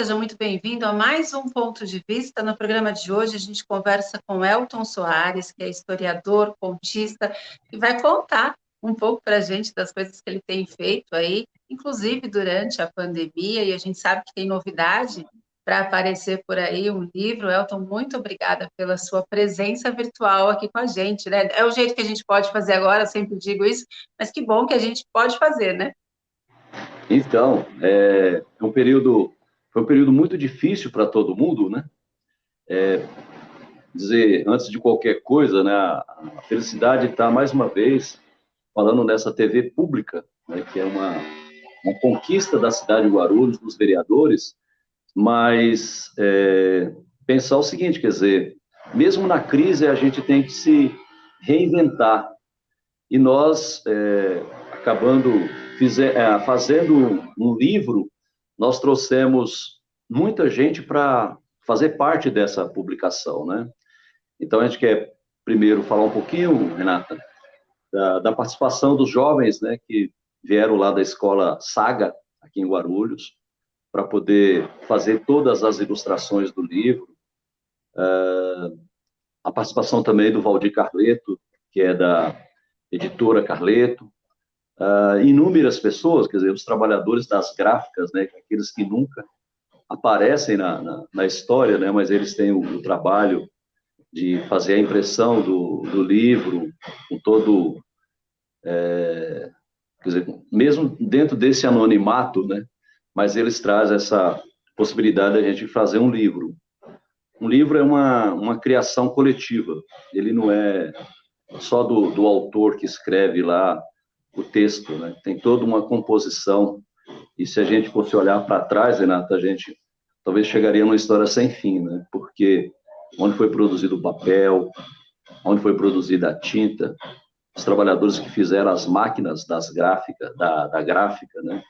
seja muito bem-vindo a mais um Ponto de Vista. No programa de hoje, a gente conversa com Elton Soares, que é historiador, contista, e vai contar um pouco para a gente das coisas que ele tem feito aí, inclusive durante a pandemia, e a gente sabe que tem novidade para aparecer por aí, um livro. Elton, muito obrigada pela sua presença virtual aqui com a gente, né? É o jeito que a gente pode fazer agora, eu sempre digo isso, mas que bom que a gente pode fazer, né? Então, foi um período muito difícil para todo mundo, né? Dizer, antes de qualquer coisa, né, a felicidade está mais uma vez falando nessa TV pública, né, que é uma conquista da cidade de Guarulhos, dos vereadores, mas pensar o seguinte, quer dizer, mesmo na crise a gente tem que se reinventar, e nós, fazendo um livro, nós trouxemos muita gente para fazer parte dessa publicação, né? Então, a gente quer primeiro falar um pouquinho, Renata, da participação dos jovens, né, que vieram lá da escola Saga, aqui em Guarulhos, para poder fazer todas as ilustrações do livro. A participação também do Valdir Carleto, que é da editora Carleto. Inúmeras pessoas, quer dizer, os trabalhadores das gráficas, né, aqueles que nunca aparecem na história, né, mas eles têm o trabalho de fazer a impressão do livro, com todo, quer dizer, mesmo dentro desse anonimato, né, mas eles trazem essa possibilidade de a gente fazer um livro. Um livro é uma criação coletiva, ele não é só do autor que escreve lá o texto, né? Tem toda uma composição, e se a gente fosse olhar para trás, Renata, a gente talvez chegaria numa história sem fim, né? Porque onde foi produzido o papel, onde foi produzida a tinta, os trabalhadores que fizeram as máquinas da gráfica, né?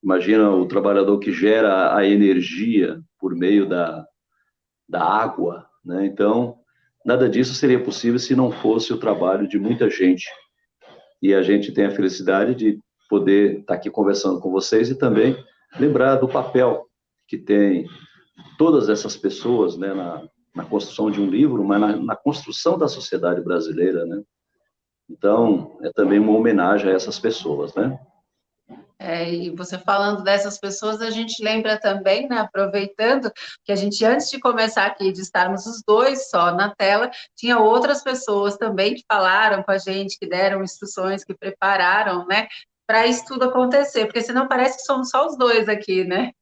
Imagina o trabalhador que gera a energia por meio da água, né? Então, nada disso seria possível se não fosse o trabalho de muita gente. E a gente tem a felicidade de poder estar aqui conversando com vocês e também lembrar do papel que tem todas essas pessoas, né, na construção de um livro, mas na construção da sociedade brasileira, né? Então, é também uma homenagem a essas pessoas, né? E você falando dessas pessoas, a gente lembra também, né, aproveitando que a gente, antes de começar aqui, de estarmos os dois só na tela, tinha outras pessoas também que falaram com a gente, que deram instruções, que prepararam, né, para isso tudo acontecer, porque senão parece que somos só os dois aqui, né?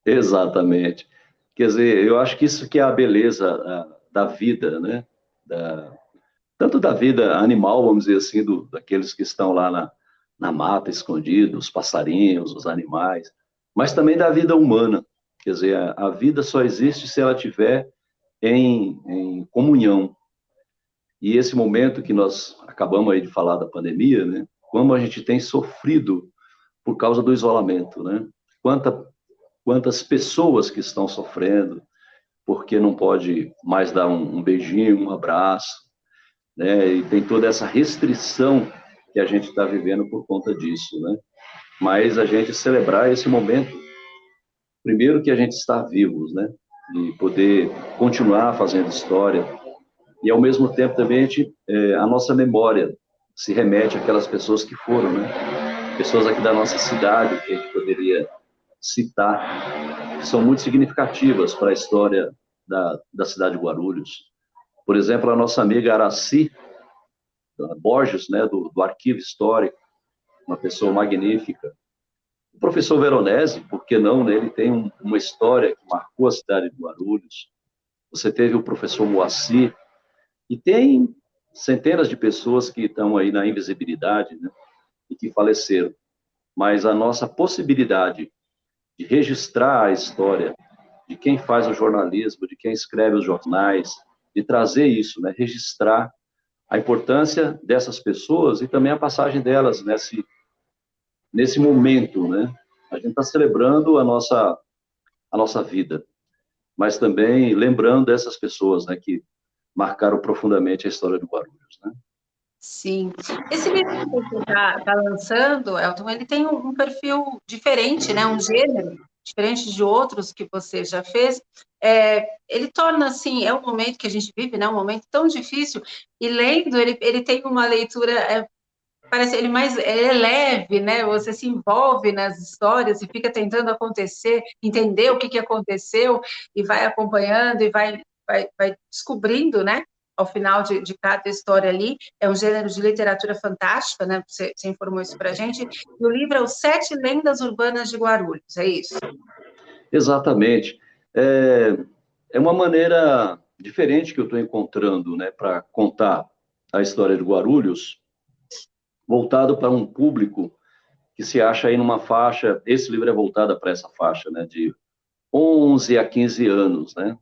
Exatamente. Quer dizer, eu acho que isso que é a beleza da vida, né? Da, tanto da vida animal, vamos dizer assim, daqueles que estão lá na mata, escondidos, os passarinhos, os animais, mas também da vida humana. Quer dizer, a vida só existe se ela tiver em comunhão. E esse momento que nós acabamos aí de falar da pandemia, né? Como a gente tem sofrido por causa do isolamento, né? Quantas pessoas que estão sofrendo porque não pode mais dar um beijinho, um abraço, né? E tem toda essa restrição que a gente está vivendo por conta disso, né? Mas a gente celebrar esse momento, primeiro que a gente está vivos, né? E poder continuar fazendo história, e ao mesmo tempo também a nossa memória se remete àquelas pessoas que foram, né? Pessoas aqui da nossa cidade que a gente poderia citar, que são muito significativas para a história da cidade de Guarulhos. Por exemplo, a nossa amiga Araci Borges, né, do Arquivo Histórico, uma pessoa magnífica. O professor Veronese, por que não, né? Ele tem uma história que marcou a cidade de Guarulhos. Você teve o professor Moacir, e tem centenas de pessoas que estão aí na invisibilidade, né, e que faleceram. Mas a nossa possibilidade de registrar a história de quem faz o jornalismo, de quem escreve os jornais, de trazer isso, né, registrar a importância dessas pessoas e também a passagem delas nesse momento, né? A gente está celebrando a nossa vida, mas também lembrando dessas pessoas, né, que marcaram profundamente a história do Guarulhos, né? Sim. Esse livro que você está lançando, Elton, ele tem um perfil diferente, né? Um gênero. diferente de outros que você já fez, ele torna, assim, é um momento que a gente vive, né, um momento tão difícil, e lendo, ele tem uma leitura, parece ele é leve, né, você se envolve nas histórias e fica tentando entender o que aconteceu, e vai acompanhando, e vai descobrindo, né, ao final de cada história ali. É um gênero de literatura fantástica, né? Você informou isso para a gente. E o livro é Os Sete Lendas Urbanas de Guarulhos, é isso? Exatamente. É uma maneira diferente que eu estou encontrando, né, para contar a história de Guarulhos, voltado para um público que se acha aí numa faixa, esse livro é voltado para essa faixa, né, de 11 a 15 anos, né,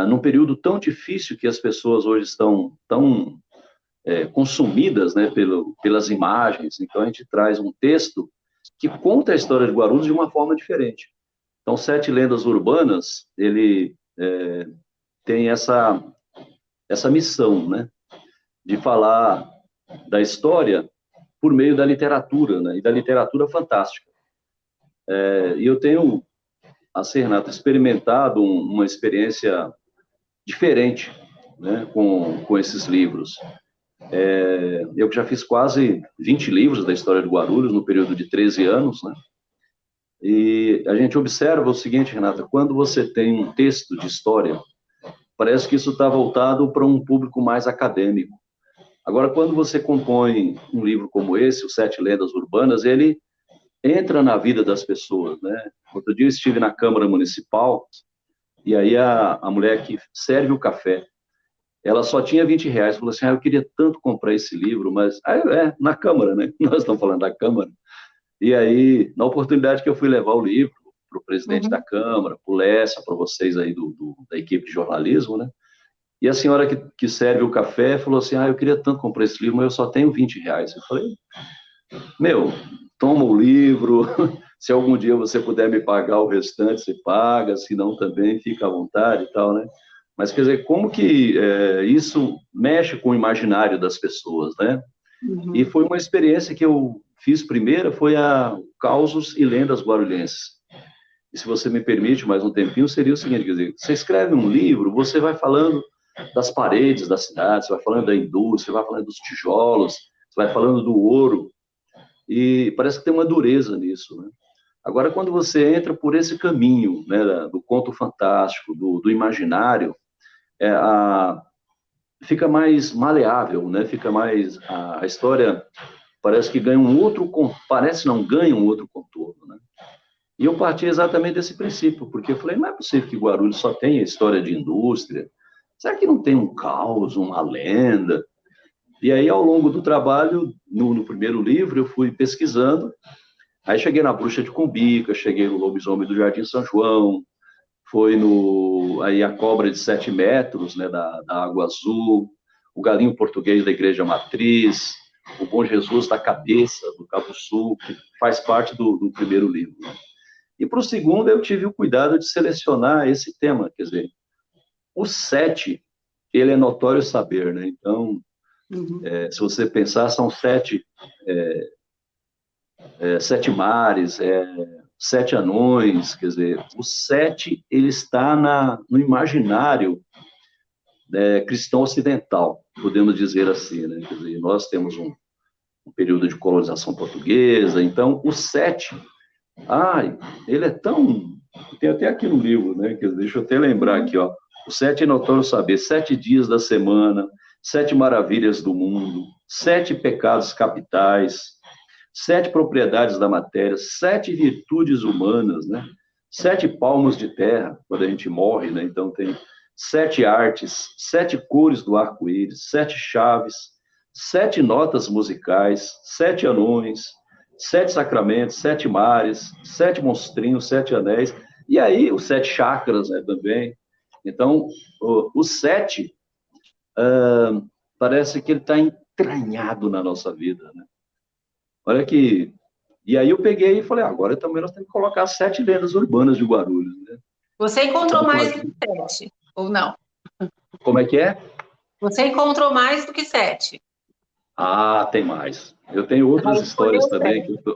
num período tão difícil que as pessoas hoje estão tão consumidas, né, pelas imagens. Então a gente traz um texto que conta a história de Guarulhos de uma forma diferente. Então, Sete Lendas Urbanas, ele tem essa missão, né, de falar da história por meio da literatura, né, e da literatura fantástica. E eu tenho, assim, Renato, experimentado uma experiência diferente, né, com esses livros. Eu que já fiz quase 20 livros da história de Guarulhos no período de 13 anos, né? E a gente observa o seguinte, Renata, quando você tem um texto de história, parece que isso está voltado para um público mais acadêmico. Agora, quando você compõe um livro como esse, Os Sete Lendas Urbanas, ele entra na vida das pessoas, né? Outro dia eu estive na Câmara Municipal, e aí a mulher que serve o café, ela só tinha R$ 20, falou assim, eu queria tanto comprar esse livro, mas... na Câmara, né? Nós estamos falando da Câmara. E aí, na oportunidade que eu fui levar o livro para o presidente da Câmara, para o Lessa, para vocês aí da equipe de jornalismo, né? E a senhora que serve o café falou assim, eu queria tanto comprar esse livro, mas eu só tenho R$ 20. Eu falei, toma o livro, se algum dia você puder me pagar o restante, você paga, se não também, fica à vontade e tal, né? Mas, quer dizer, como que isso mexe com o imaginário das pessoas, né? E foi uma experiência que eu fiz primeiro, foi a Causos e Lendas Guarulhenses. E se você me permite mais um tempinho, seria o seguinte, quer dizer, você escreve um livro, você vai falando das paredes da cidade, você vai falando da indústria, você vai falando dos tijolos, você vai falando do ouro, e parece que tem uma dureza nisso, né? Agora, quando você entra por esse caminho, né, do conto fantástico, do imaginário, fica mais maleável, né? Fica mais... A história parece que ganha um outro... Parece não, ganha um outro contorno, né? E eu parti exatamente desse princípio, porque eu falei, não é possível que Guarulhos só tenha história de indústria. Será que não tem um caos, uma lenda? E aí, ao longo do trabalho, no primeiro livro, eu fui pesquisando. Aí cheguei na Bruxa de Cumbica, cheguei no Lobisomem do Jardim São João, aí a Cobra de 7 metros, né, da Água Azul, o Galinho Português da Igreja Matriz, o Bom Jesus da Cabeça, do Cabo Sul, que faz parte do primeiro livro, né? E para o segundo, eu tive o cuidado de selecionar esse tema, quer dizer, o 7, ele é notório saber, né? Então, se você pensar, são 7 mares, 7 anões, quer dizer, o 7, ele está no imaginário cristão ocidental, podemos dizer assim, né? Quer dizer, nós temos um período de colonização portuguesa, então o 7, ele é tão... Tem até aqui no livro, né? Deixa eu até lembrar aqui, ó. O 7 é notório saber, 7 dias da semana, 7 maravilhas do mundo, 7 pecados capitais, 7 propriedades da matéria, 7 virtudes humanas, né? 7 palmos de terra, quando a gente morre, né? Então tem 7 artes, 7 cores do arco-íris, 7 chaves, 7 notas musicais, 7 anões, 7 sacramentos, 7 mares, 7 monstrinhos, 7 anéis, e aí os 7 chakras, né, também. Então, o 7 parece que ele está entranhado na nossa vida, né? Olha que... E aí eu peguei e falei, agora também nós temos que colocar 7 lendas urbanas de Guarulhos, né? Você encontrou mais do que 7, ou não? Como é que é? Você encontrou mais do que 7. Tem mais. Eu tenho Vai outras escolher histórias o também céu. que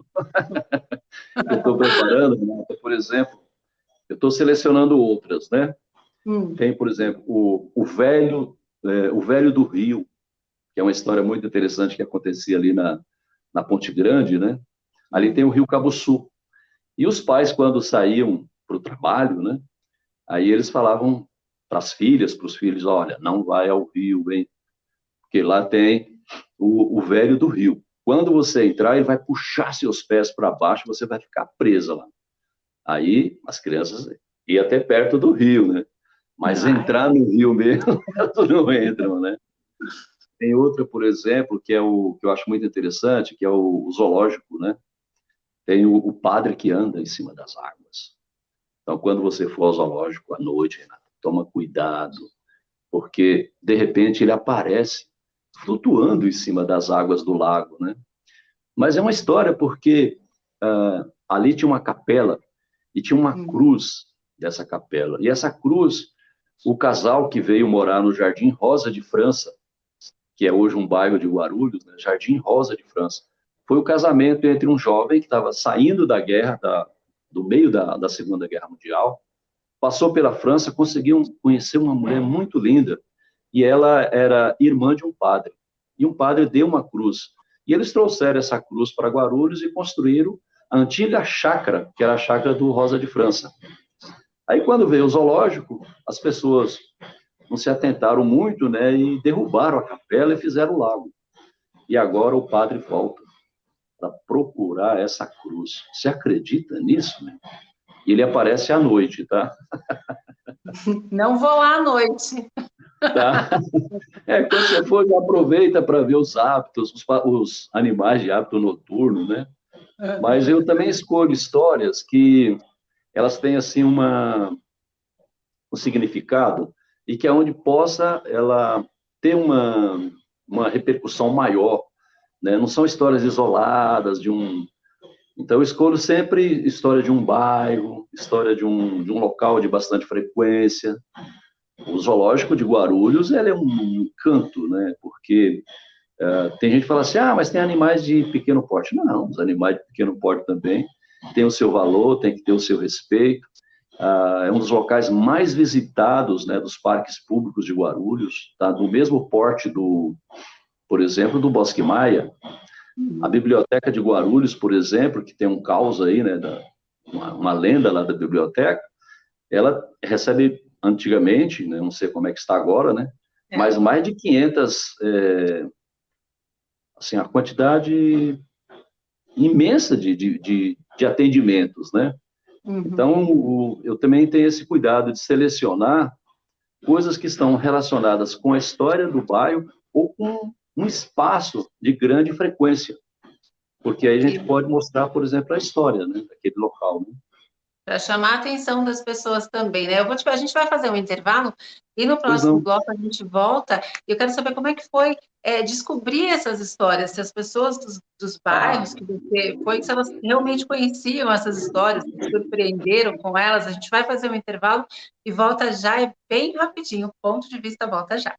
eu estou preparando, Renata. Por exemplo, eu estou selecionando outras, né? Hum, Tem, por exemplo, o Velho do Rio, que é uma história muito interessante que acontecia ali na Ponte Grande, né? Ali tem hum. o Rio Cabuçu. E os pais, quando saíam para o trabalho, né? Aí eles falavam para as filhas, para os filhos, olha, não vai ao rio, hein? Porque lá tem o Velho do Rio. Quando você entrar, ele vai puxar seus pés para baixo, você vai ficar presa lá. Aí as crianças iam até perto do rio, né? Mas Vai. entrar no rio mesmo, elas não entram, né? Tem outra, por exemplo, que é o que eu acho muito interessante, que é o zoológico, né? Tem o padre que anda em cima das águas. Então, quando você for ao zoológico à noite, Renato, toma cuidado, porque de repente ele aparece flutuando em cima das águas do lago, né? Mas é uma história porque ali tinha uma capela e tinha uma Hum. cruz dessa capela. E essa cruz, o casal que veio morar no Jardim Rosa de França, que é hoje um bairro de Guarulhos, né? Jardim Rosa de França, foi o casamento entre um jovem que estava saindo da guerra, do meio da Segunda Guerra Mundial, passou pela França, conseguiu conhecer uma mulher muito linda, e ela era irmã de um padre. E um padre deu uma cruz. E eles trouxeram essa cruz para Guarulhos e construíram a antiga chácara, que era a chácara do Rosa de França. Aí, quando veio o zoológico, as pessoas não se atentaram muito, né, e derrubaram a capela e fizeram o lago. E agora o padre volta para procurar essa cruz. Você acredita nisso, né? E ele aparece à noite, tá? Não vou lá à noite. Tá? Quando você for, já aproveita para ver os hábitos, os animais de hábito noturno, né? Mas eu também escolho histórias que elas têm, assim, um significado e que é onde possa ela ter uma repercussão maior, né? Não são histórias isoladas de um... Então, eu escolho sempre história de um bairro, história de um local de bastante frequência. O zoológico de Guarulhos, ele é um canto, né? Porque tem gente que fala assim, mas tem animais de pequeno porte. Não, os animais de pequeno porte também têm o seu valor, tem que ter o seu respeito. É um dos locais mais visitados, né, dos parques públicos de Guarulhos, tá? Do mesmo porte por exemplo, do Bosque Maia. A Biblioteca de Guarulhos, por exemplo, que tem um caos aí, né, uma lenda lá da biblioteca, ela recebe antigamente, né, não sei como é que está agora, né, mas É. mais de 500, assim, a quantidade imensa de atendimentos, né? Uhum. Então, eu também tenho esse cuidado de selecionar coisas que estão relacionadas com a história do bairro ou com um espaço de grande frequência, porque aí a gente pode mostrar, por exemplo, a história, né, daquele local, né? Para chamar a atenção das pessoas também, né? A gente vai fazer um intervalo e no Pois próximo não. bloco a gente volta. E eu quero saber como é que foi descobrir essas histórias, se as pessoas dos Ah, bairros que você foi, se elas realmente conheciam essas histórias, se surpreenderam com elas. A gente vai fazer um intervalo e volta já, é bem rapidinho. Ponto de vista, volta já.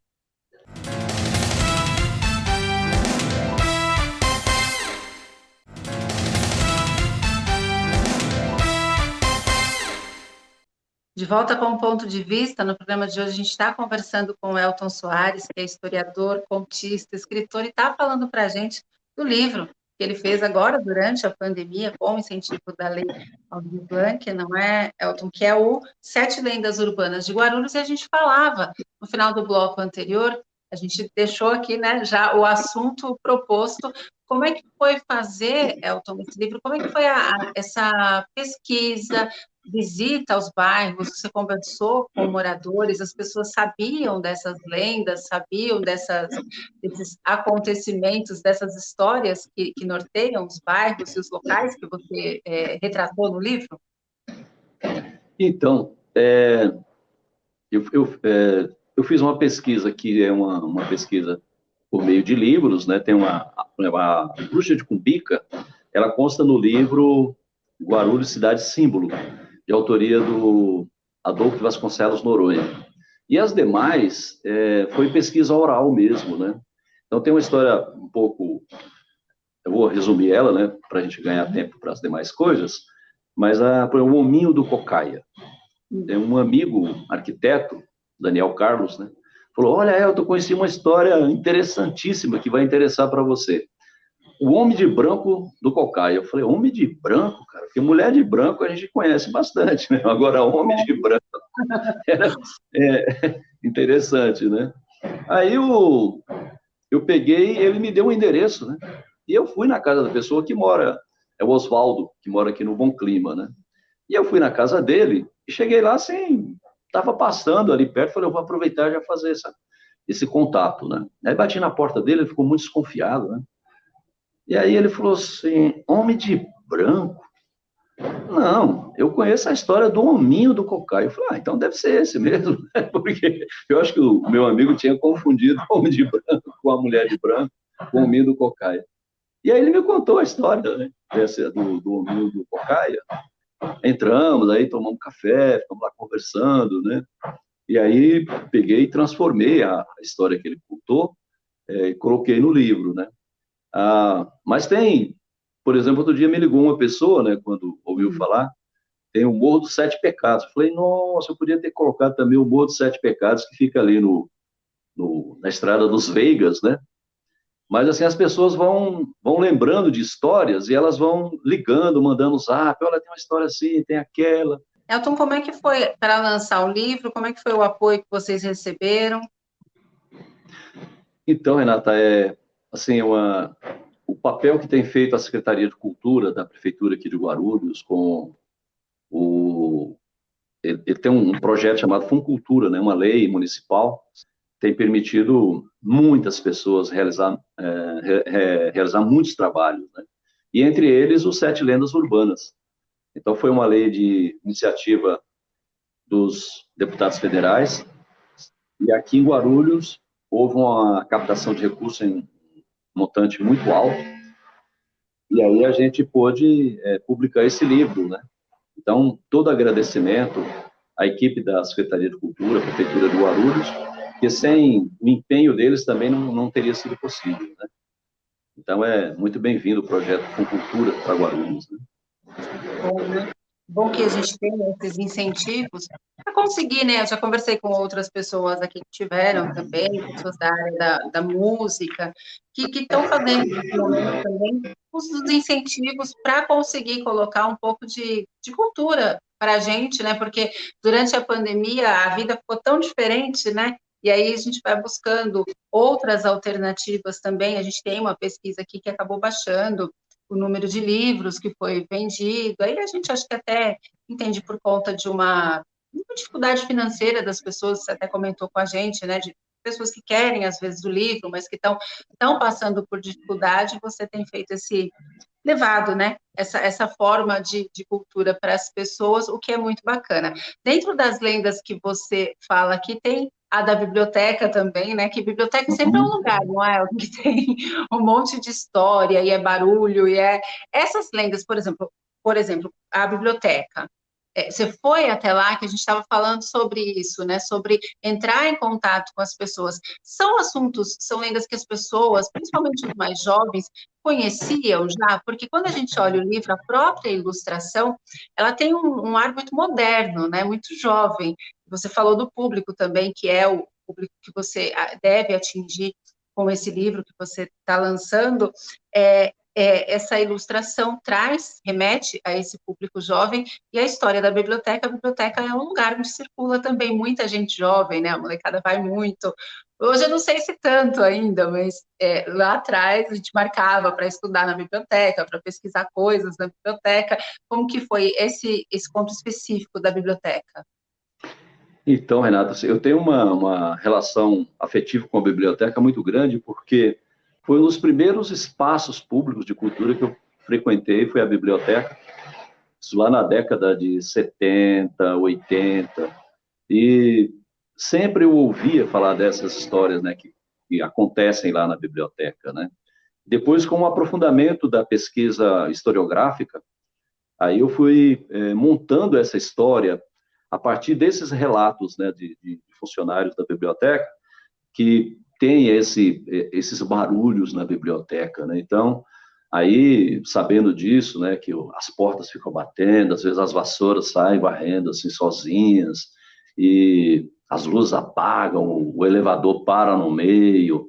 De volta com o ponto de vista, no programa de hoje a gente está conversando com o Elton Soares, que é historiador, contista, escritor, e está falando para a gente do livro que ele fez agora, durante a pandemia, com o incentivo da Lei Aldir Blanc, não é, Elton? Que é o Sete Lendas Urbanas de Guarulhos, e a gente falava, no final do bloco anterior, a gente deixou aqui, né, já o assunto proposto. Como é que foi fazer, Elton, esse livro? Como é que foi essa pesquisa, visita aos bairros, você conversou com moradores, as pessoas sabiam dessas lendas, sabiam desses acontecimentos, dessas histórias que norteiam os bairros e os locais que você retratou no livro? então, eu fiz uma pesquisa que é uma pesquisa por meio de livros, né? Tem a Bruxa de Cumbica, ela consta no livro Guarulhos Cidade Símbolo, de autoria do Adolfo Vasconcelos Noronha. E as demais foi pesquisa oral mesmo, né? Então tem uma história um pouco eu vou resumir ela, né, para a gente ganhar tempo para as demais coisas, mas o hominho do cocaia. Tem um amigo arquiteto, Daniel Carlos, né, falou, olha, eu conheci uma história interessantíssima que vai interessar para você. O homem de branco do cocaia. Eu falei, homem de branco, cara? Porque mulher de branco a gente conhece bastante, né? Agora, homem de branco era interessante, né? Aí eu peguei, ele me deu um endereço, né? E eu fui na casa da pessoa que mora, é o Oswaldo, que mora aqui no Bom Clima, né? E eu fui na casa dele e cheguei lá assim, estava passando ali perto, falei, eu vou aproveitar e já fazer esse contato, né? Aí bati na porta dele, ele ficou muito desconfiado, né? E aí ele falou assim, homem de branco? Não, eu conheço a história do hominho do cocaia. Eu falei, então deve ser esse mesmo, né? Porque eu acho que o meu amigo tinha confundido o homem de branco com a mulher de branco, com o hominho do cocaia. E aí ele me contou a história, né, do hominho do cocaia. Entramos, aí tomamos café, ficamos lá conversando, né? E aí peguei e transformei a história que ele contou e coloquei no livro, né? Mas tem, por exemplo, outro dia me ligou uma pessoa, né, quando ouviu falar, tem o Morro dos Sete Pecados. Eu falei, nossa, eu podia ter colocado também o Morro dos Sete Pecados, que fica ali na Estrada dos Veigas, né? Mas, assim, as pessoas vão lembrando de histórias e elas vão ligando, mandando zap, olha, tem uma história assim, tem aquela. Elton, como é que foi para lançar o livro? Como é que foi o apoio que vocês receberam? Então, Renata, assim, o papel que tem feito a Secretaria de Cultura da Prefeitura aqui de Guarulhos com ele tem um projeto chamado Funcultura, né, uma lei municipal, tem permitido muitas pessoas realizar muitos trabalhos, né? E entre eles os Sete Lendas Urbanas. Então foi uma lei de iniciativa dos deputados federais, e aqui em Guarulhos houve uma captação de recursos em montante muito alto, e aí a gente pôde publicar esse livro, né? Então, todo agradecimento à equipe da Secretaria de Cultura, a Prefeitura de Guarulhos, que sem o empenho deles também não teria sido possível, né? Então, é muito bem-vindo o projeto Com Cultura para Guarulhos, né? Bom, né? Bom que a gente tem esses incentivos para conseguir, né? Eu já conversei com outras pessoas aqui que tiveram também, pessoas da área da música, que estão fazendo nesse momento também os incentivos para conseguir colocar um pouco de cultura para a gente, né? Porque durante a pandemia a vida ficou tão diferente, né? E aí a gente vai buscando outras alternativas também. A gente tem uma pesquisa aqui que acabou baixando o número de livros que foi vendido, aí a gente acho que até entende por conta de uma dificuldade financeira das pessoas, você até comentou com a gente, né, de pessoas que querem, às vezes, o livro, mas que estão passando por dificuldade, você tem feito levado, né, essa forma de cultura para as pessoas, o que é muito bacana. Dentro das lendas que você fala aqui, tem a da biblioteca também, né, que biblioteca sempre é um lugar, não é? Que tem um monte de história, e é barulho, Essas lendas, por exemplo, a biblioteca. Você foi até lá, que a gente estava falando sobre isso, né? Sobre entrar em contato com as pessoas. São assuntos, são lendas que as pessoas, principalmente os mais jovens, conheciam já, porque quando a gente olha o livro, a própria ilustração, ela tem um ar muito moderno, né? Muito jovem. Você falou do público também, que é o público que você deve atingir com esse livro que você está lançando. Essa ilustração remete a esse público jovem, e a história da biblioteca, a biblioteca é um lugar onde circula também muita gente jovem, né? A molecada vai muito. Hoje eu não sei se tanto ainda, mas lá atrás a gente marcava para estudar na biblioteca, para pesquisar coisas na biblioteca. Como que foi esse ponto específico da biblioteca? Então, Renata, eu tenho uma relação afetiva com a biblioteca muito grande, porque foi um dos primeiros espaços públicos de cultura que eu frequentei, foi a biblioteca, isso lá na década de 70, 80, e sempre eu ouvia falar dessas histórias, né, que acontecem lá na biblioteca, né? Depois, com o aprofundamento da pesquisa historiográfica, aí eu fui montando essa história a partir desses relatos, né, de funcionários da biblioteca que tem esses barulhos na biblioteca, né? Então, Aí, sabendo disso, né, que as portas ficam batendo, às vezes as vassouras saem varrendo assim sozinhas, e as luzes apagam, o elevador para no meio.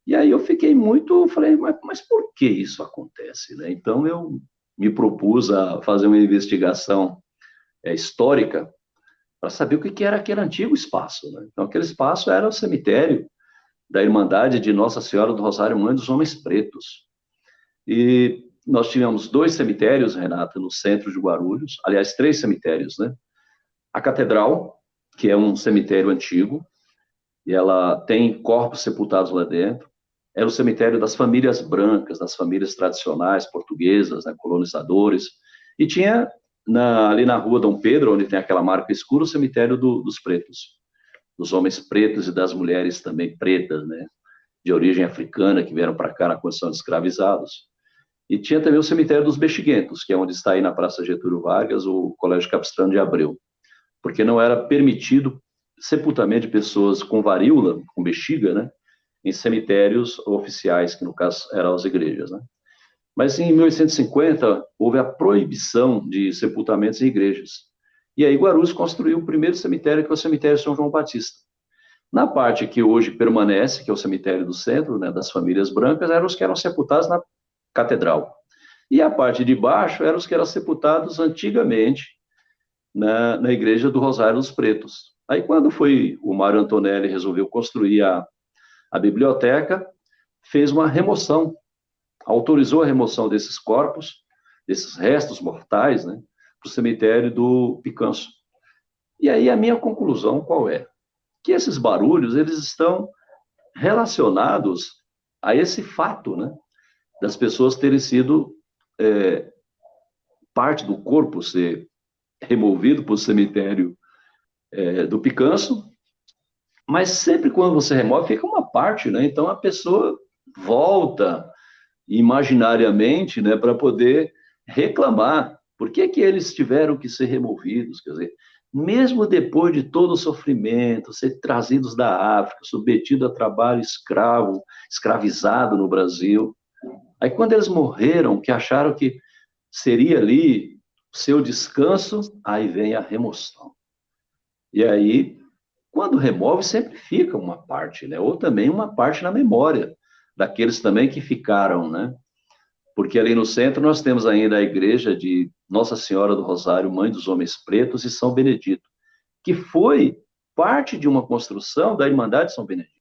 E aí eu fiquei muito, falei, mas por que isso acontece, né? Então eu me propus a fazer uma investigação histórica para saber o que que era aquele antigo espaço, né? Então aquele espaço era o cemitério da Irmandade de Nossa Senhora do Rosário Mãe dos Homens Pretos. E nós tínhamos 2 cemitérios, Renata, no centro de Guarulhos, aliás, 3 cemitérios, né? A Catedral, que é um cemitério antigo, e ela tem corpos sepultados lá dentro. Era o cemitério das famílias brancas, das famílias tradicionais portuguesas, né, colonizadores. E tinha ali na rua Dom Pedro, onde tem aquela marca escura, o cemitério dos pretos, dos homens pretos e das mulheres também pretas, né, de origem africana, que vieram para cá na condição de escravizados. E tinha também o cemitério dos Bexiguentos, que é onde está aí na Praça Getúlio Vargas, o Colégio Capistrano de Abreu, porque não era permitido sepultamento de pessoas com varíola, com bexiga, né, em cemitérios oficiais, que no caso eram as igrejas, né? Mas em 1850 houve a proibição de sepultamentos em igrejas. E aí Guarulhos construiu o primeiro cemitério, que é o cemitério São João Batista. Na parte que hoje permanece, que é o cemitério do centro, né, das famílias brancas, eram os que eram sepultados na catedral. E a parte de baixo eram os que eram sepultados antigamente na igreja do Rosário dos Pretos. Aí quando foi o Mário Antonelli resolveu construir a biblioteca, fez uma remoção, autorizou a remoção desses corpos, desses restos mortais, né, para o cemitério do Picanço. E aí a minha conclusão qual é? Que esses barulhos, eles estão relacionados a esse fato, né, das pessoas terem sido parte do corpo ser removido para o cemitério do Picanço, mas sempre quando você remove, fica uma parte, né? Então a pessoa volta imaginariamente, né, para poder reclamar. Por que que eles tiveram que ser removidos? Quer dizer, mesmo depois de todo o sofrimento, ser trazidos da África, submetido a trabalho escravo, escravizado no Brasil. Aí quando eles morreram, que acharam que seria ali o seu descanso, aí vem a remoção. E aí, quando remove, sempre fica uma parte, né? Ou também uma parte na memória daqueles também que ficaram, né? Porque ali no centro nós temos ainda a igreja de Nossa Senhora do Rosário, Mãe dos Homens Pretos e São Benedito, que foi parte de uma construção da Irmandade de São Benedito.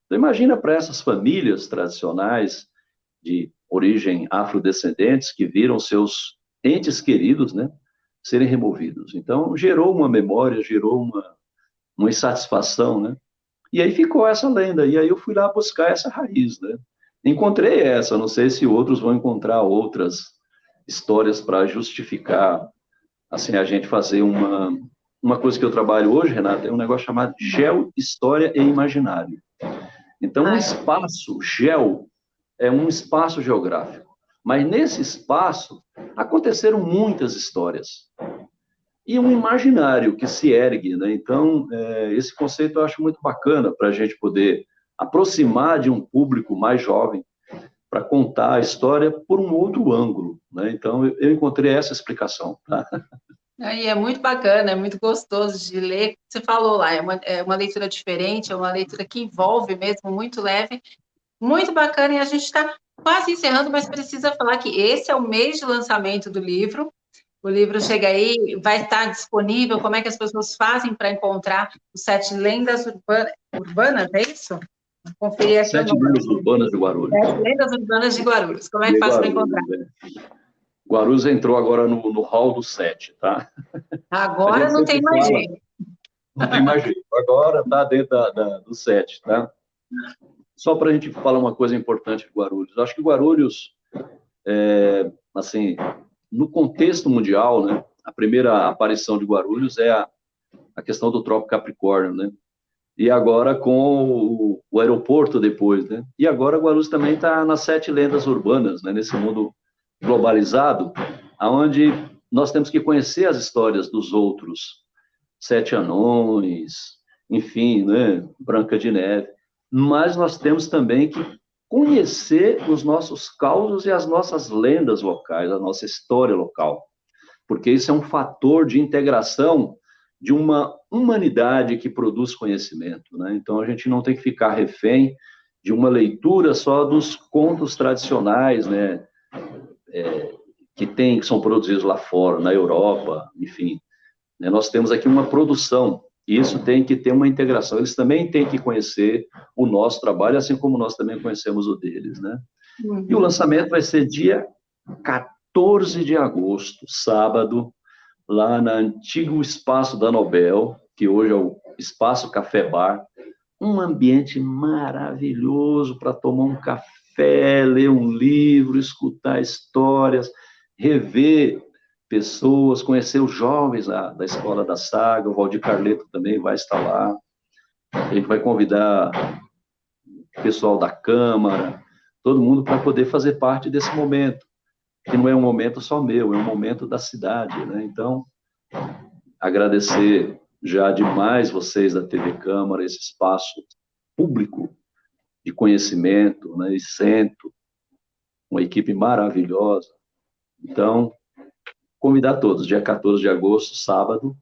Então imagina para essas famílias tradicionais de origem afrodescendentes que viram seus entes queridos, né, serem removidos. Então gerou uma memória, gerou uma insatisfação, né? E aí ficou essa lenda, e aí eu fui lá buscar essa raiz, né? Encontrei essa, não sei se outros vão encontrar outras histórias para justificar, assim, a gente fazer uma coisa que eu trabalho hoje, Renata, é um negócio chamado geo, história e imaginário. Então, um espaço, geo, é um espaço geográfico, mas nesse espaço aconteceram muitas histórias. E um imaginário que se ergue, né? Então, esse conceito eu acho muito bacana para a gente poder aproximar de um público mais jovem para contar a história por um outro ângulo, né? Então, eu encontrei essa explicação, tá? E é muito bacana, é muito gostoso de ler. Você falou lá, é uma leitura diferente, é uma leitura que envolve mesmo, muito leve, muito bacana. E a gente está quase encerrando, mas precisa falar que esse é o mês de lançamento do livro. O livro chega aí, vai estar disponível. Como é que as pessoas fazem para encontrar os 7 lendas urbanas, é isso? Vou conferir aqui o 7 nome. lendas urbanas de Guarulhos. 7 lendas urbanas de Guarulhos. Como é que faz para encontrar? Guarulhos entrou agora no hall do 7, tá? Agora não tem mais jeito. Não tem mais jeito. Agora está dentro do 7, tá? Só para a gente falar uma coisa importante de Guarulhos. Acho que Guarulhos, assim, no contexto mundial, né, a primeira aparição de Guarulhos é a questão do Trópico Capricórnio, né? E agora com o aeroporto depois, né? E agora Guarulhos também está nas 7 lendas urbanas, né? Nesse mundo globalizado, aonde nós temos que conhecer as histórias dos outros, 7 anões, enfim, né? Branca de Neve. Mas nós temos também que conhecer os nossos causos e as nossas lendas locais, a nossa história local, porque isso é um fator de integração de uma humanidade que produz conhecimento, né? Então, a gente não tem que ficar refém de uma leitura só dos contos tradicionais, né? Que são produzidos lá fora, na Europa, enfim. Né? Nós temos aqui uma produção, e isso tem que ter uma integração. Eles também têm que conhecer o nosso trabalho, assim como nós também conhecemos o deles, né? E o lançamento vai ser dia 14 de agosto, sábado, lá no antigo Espaço da Nobel, que hoje é o Espaço Café Bar, um ambiente maravilhoso para tomar um café, ler um livro, escutar histórias, rever pessoas, conhecer os jovens da Escola da Saga, o Valdir Carleto também vai estar lá. A gente vai convidar o pessoal da Câmara, todo mundo para poder fazer parte desse momento, que não é um momento só meu, é um momento da cidade, né? Então, agradecer já demais vocês da TV Câmara, esse espaço público de conhecimento, né, isento, uma equipe maravilhosa. Então, convidar todos, dia 14 de agosto, sábado,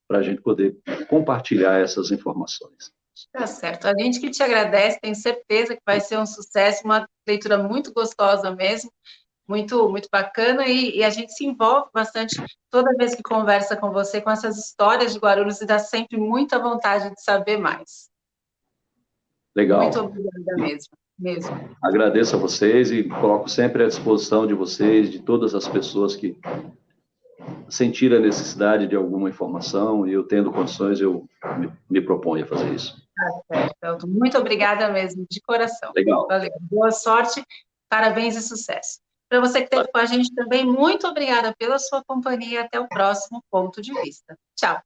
para a gente poder compartilhar essas informações. Tá certo. A gente que te agradece, tenho certeza que vai ser um sucesso, uma leitura muito gostosa mesmo, muito, muito bacana, e a gente se envolve bastante toda vez que conversa com você, com essas histórias de Guarulhos, e dá sempre muita vontade de saber mais. Legal. Muito obrigada mesmo. Agradeço a vocês e coloco sempre à disposição de vocês, de todas as pessoas que sentir a necessidade de alguma informação, e eu tendo condições, eu me proponho a fazer isso. Certo. Muito obrigada mesmo, de coração. Legal. Valeu. Boa sorte, parabéns e sucesso. Para você que esteve com a gente também, muito obrigada pela sua companhia. Até o próximo Ponto de Vista. Tchau.